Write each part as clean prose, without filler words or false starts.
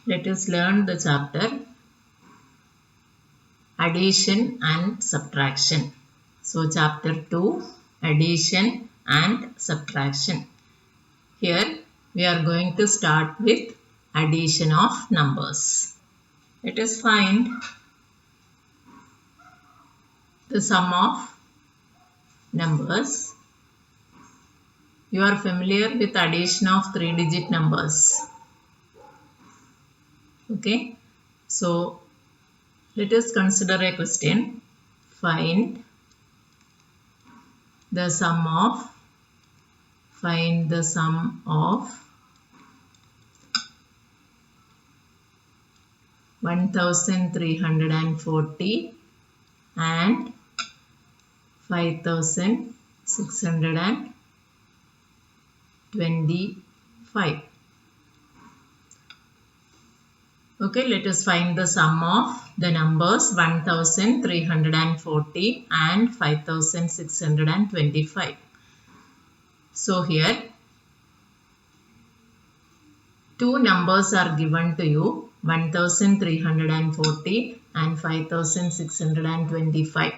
Let us learn the chapter addition and subtraction. So chapter 2, addition and subtraction. Here we are going to start with addition of numbers. Let us find the sum of numbers. You are familiar with addition of 3-digit numbers. Okay. So let us consider a question. Find the sum of 1340 and 5625. Okay, let us find the sum of the numbers 1340 and 5625. So here two numbers are given to you, 1340 and 5625.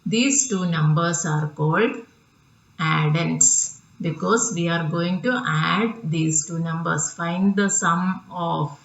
These two numbers are called addends because we are going to add these two numbers. Find the sum of.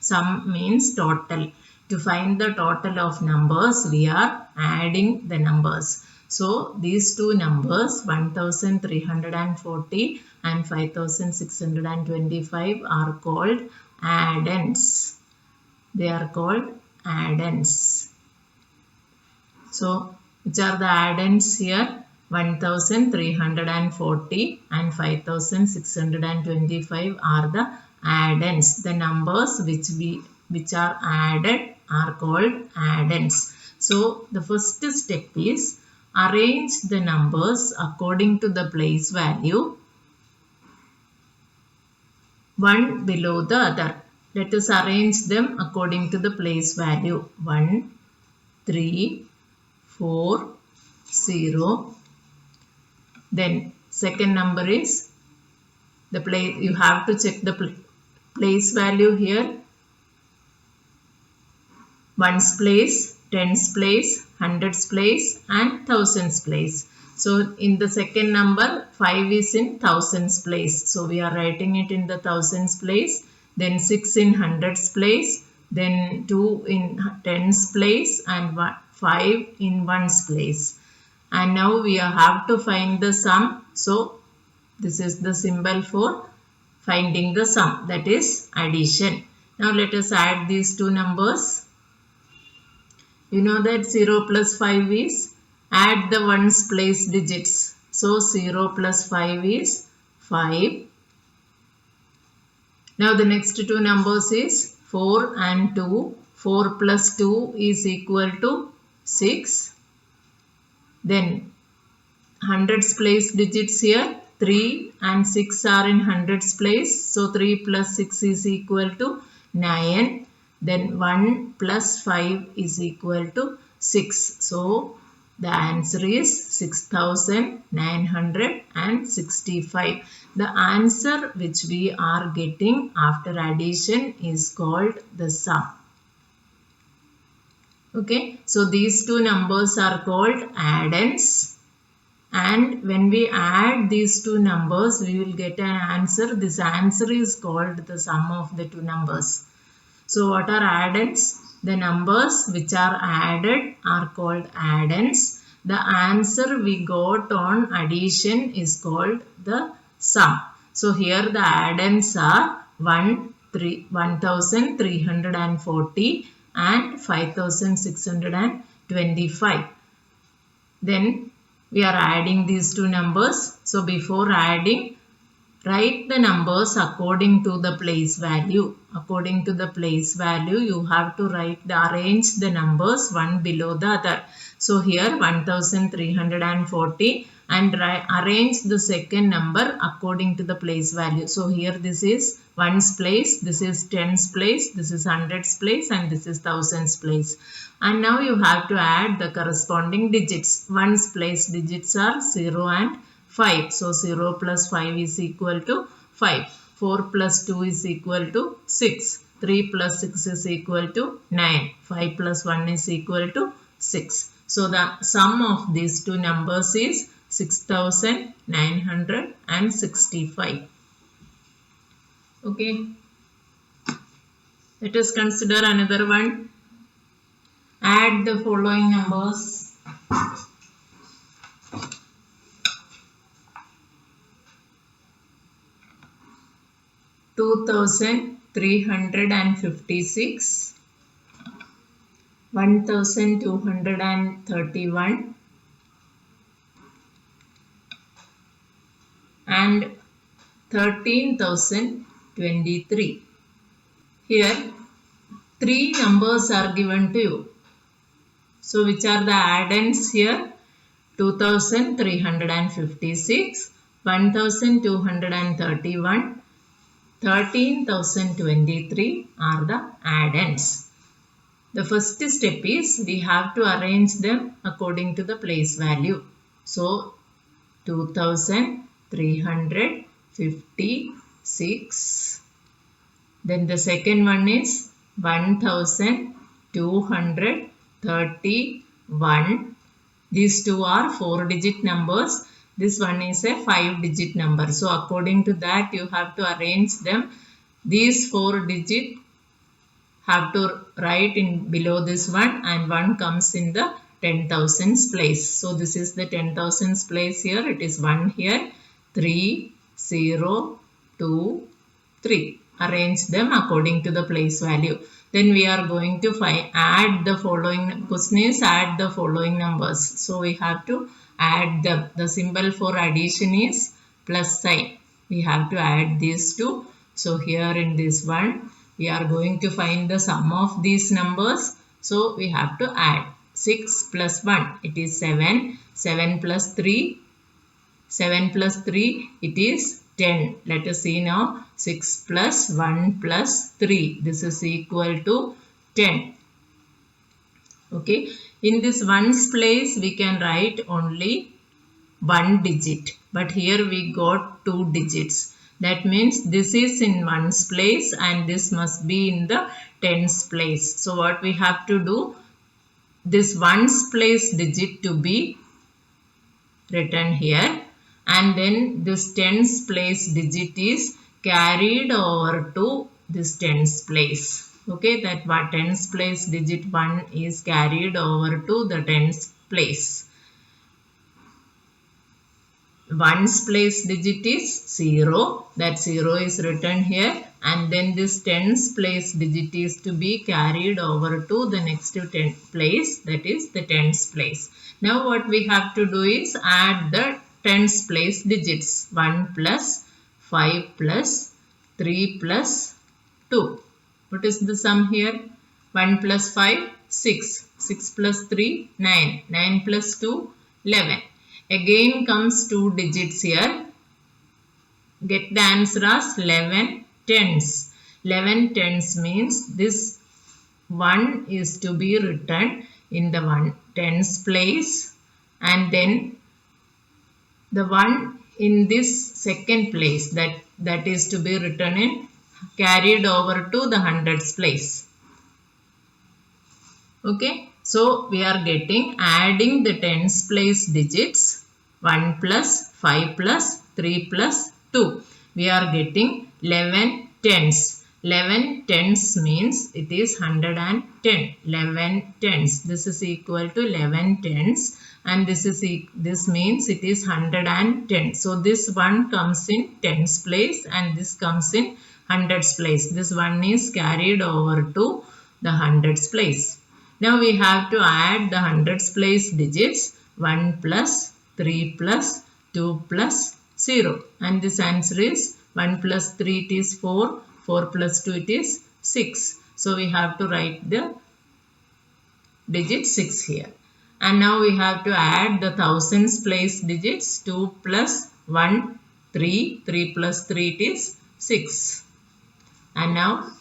Sum means total. To find the total of numbers, we are adding the numbers. So these two numbers 1340 and 5625 are called addends. They are called addends. So which are the addends here? 1340 and 5625 are the addends. The numbers which are added are called addends. So the first step is arrange the numbers according to the place value, one below the other. Let us arrange them according to the place value. 1, 3, 4, 0. Then second number is the place. You have to check the place value here. Ones place, tens place, hundreds place and thousands place. So in the second number 5 is in thousands place. So we are writing it in the thousands place. Then 6 in hundreds place. Then 2 in tens place and 5 in ones place. And now we have to find the sum. So this is the symbol for finding the sum, that is addition. Now let us add these two numbers. You know that 0 plus 5 is, add the ones place digits. So 0 plus 5 is 5. Now the next two numbers is 4 and 2. 4 plus 2 is equal to 6. Then hundreds place digits here, 3 and 6 are in hundreds place. So 3 plus 6 is equal to 9. Then 1 plus 5 is equal to 6. So the answer is 6965. The answer which we are getting after addition is called the sum. Okay, so these two numbers are called addends. And when we add these two numbers, we will get an answer. This answer is called the sum of the two numbers. So what are addends? The numbers which are added are called addends. The answer we got on addition is called the sum. So here the addends are 1340 and 5625. Then we are adding these two numbers. So before adding, write the numbers according to the place value. According to the place value, you have to arrange the numbers one below the other. So here 1340 and arrange the second number according to the place value. So here this is ones place, this is tens place, this is hundreds place and this is thousands place. And now you have to add the corresponding digits. Ones place digits are 0 and 5. So 0 plus 5 is equal to 5. 4 plus 2 is equal to 6. 3 plus 6 is equal to 9. 5 plus 1 is equal to 6. So the sum of these two numbers is 6965. Okay. Let us consider another one. Add the following numbers. 2356, 1231 and 13,023. Here three numbers are given to you. So which are the add-ins here? 2356, 1231, 13,023 are the add-ins. The first step is we have to arrange them according to the place value. So 2356. Then the second one is 1231. These two are 4-digit numbers. This one is a 5-digit number. So according to that you have to arrange them. These 4-digit have to write in below this one, and one comes in the 10,000s place. So this is the 10,000s place here. It is 1 here. 3, 0, 2, 3. Arrange them according to the place value. Then we are going to add the following. Question is add the following numbers. So we have to add them. The symbol for addition is plus sign. We have to add these two. So here in this one, we are going to find the sum of these numbers. So we have to add 6 plus 1. It is 7. 7 plus 3. 7 plus 3. It is 10. Let us see now. 6 plus 1 plus 3. This is equal to 10. Okay. In this ones place, we can write only 1 digit. But here we got 2 digits. That means this is in ones place and this must be in the tens place. So what we have to do? This ones place digit to be written here. And then this tens place digit is carried over to this tens place. Okay, that tens place digit 1 is carried over to the tens place. Ones place digit is 0. That 0 is written here. And then this tens place digit is to be carried over to the next tens place. That is the tens place. Now what we have to do is add the tens place digits. 1 plus 5 plus 3 plus 2. What is the sum here? 1 plus 5, 6. 6 plus 3, 9. 9 plus 2, 11. Again comes 2 digits here. Get the answer as 11 tens. 11 tens means this 1 is to be written in the tens place, and then the 1 in this second place that is to be written in carried over to the hundreds place. Okay. So we are getting adding the tens place digits 1 plus 5 plus 3 plus 2. We are getting 11 tens. 11 tens means it is 110. 11 tens. This is equal to 11 tens, and this means it is 110. So this one comes in tens place and this comes in hundreds place. This one is carried over to the hundreds place. Now we have to add the hundreds place digits 1 plus 3 plus 2 plus 0. And this answer is 1 plus 3 it is 4. 4 plus 2 it is 6. So we have to write the digit 6 here. And now we have to add the thousands place digits 2 plus 1 3. 3 plus 3 it is 6. And now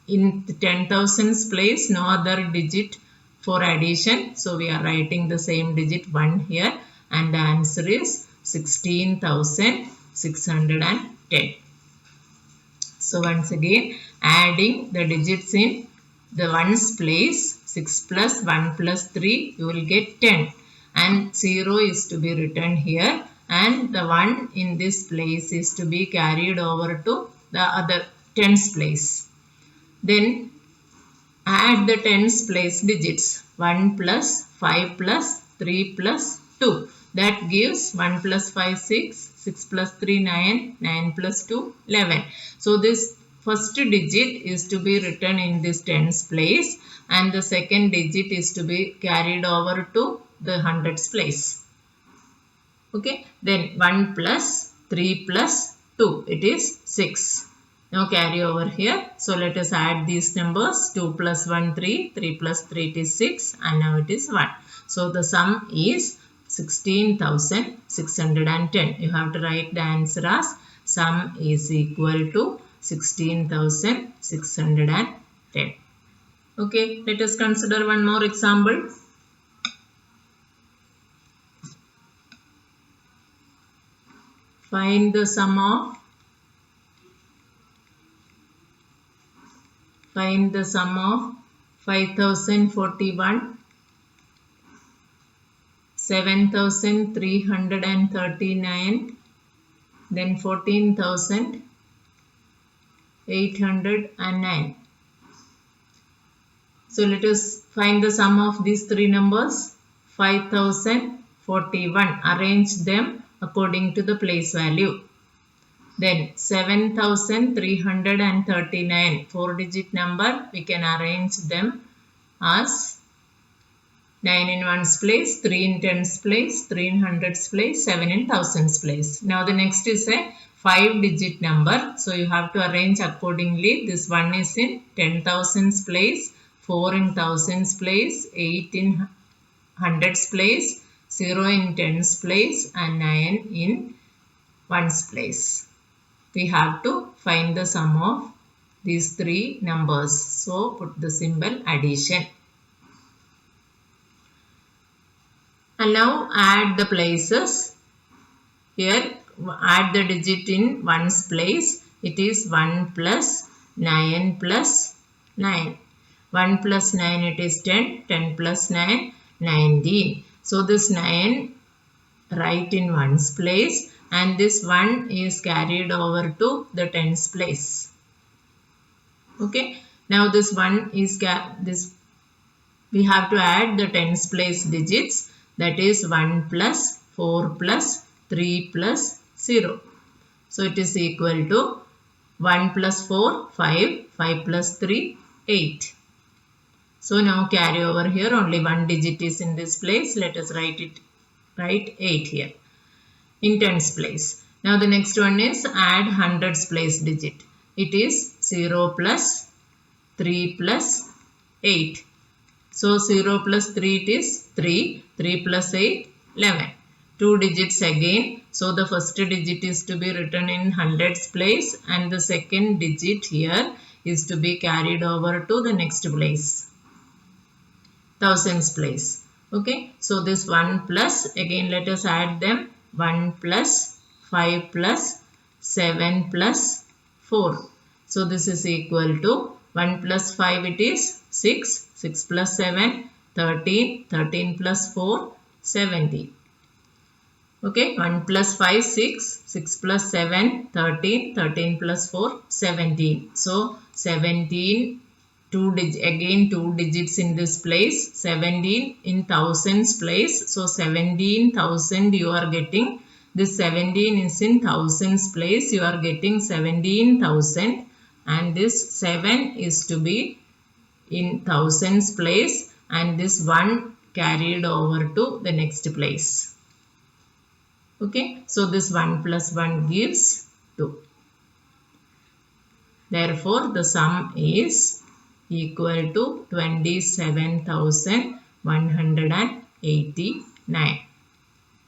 in the 10,000s place, no other digit for addition. So we are writing the same digit 1 here. And the answer is 16,610. So once again, adding the digits in the ones place, 6 plus 1 plus 3, you will get 10. And 0 is to be written here. And the 1 in this place is to be carried over to the other tens place. Then add the tens place digits. 1 plus 5 plus 3 plus 2. That gives 1 plus 5, 6, 6 plus 3, 9, 9 plus 2, 11. So this first digit is to be written in this tens place and the second digit is to be carried over to the hundreds place. Okay, then 1 plus 3 plus 2, it is 6. Now carry over here. So let us add these numbers. 2 plus 1, 3. 3 plus 3, it is 6. And now it is 1. So the sum is 16,610. You have to write the answer as sum is equal to 16,610. Okay, let us consider one more example. Find the sum of 5,041, 7,339, then 14,809. So let us find the sum of these three numbers. 5,041. Arrange them according to the place value. Then 7,339, 4-digit number, we can arrange them as 9 in ones place, 3 in tens place, 3 in hundreds place, 7 in thousands place. Now the next is a 5-digit number. So you have to arrange accordingly. This one is in 10,000s place, 4 in thousands place, 8 in hundreds place, 0 in tens place and 9 in ones place. We have to find the sum of these three numbers. So put the symbol addition. And now add the places. Here add the digit in ones place. It is 1 plus 9 plus 9. 1 plus 9 it is 10. 10 plus 9, 19. So this 9 write in ones place. And this 1 is carried over to the tens place. Okay. Now this 1 is we have to add the tens place digits. That is 1 plus 4 plus 3 plus 0. So it is equal to 1 plus 4, 5, 5 plus 3, 8. So now carry over here. Only one digit is in this place. Let us write 8 here. In tens place. Now the next one is add hundreds place digit. It is 0 plus 3 plus 8. So 0 plus 3 it is 3. 3 plus 8, 11. 2 digits again. So the first digit is to be written in hundreds place and the second digit here is to be carried over to the next place. Thousands place. Okay. So this 1 plus, again let us add them. 1 plus 5 plus 7 plus 4. So this is equal to 1 plus 5 it is 6. 6 plus 7, 13. 13 plus 4, 17. Okay, 1 plus 5, 6. 6 plus 7, 13. 13 plus 4, 17. So 17, again 2 digits in this place. 17 in thousands place. So 17,000 you are getting. This 17 is in thousands place. You are getting 17,000. And this 7 is to be in thousands place. And this 1 carried over to the next place. Okay. So this 1 plus 1 gives 2. Therefore, the sum is equal to 27,189.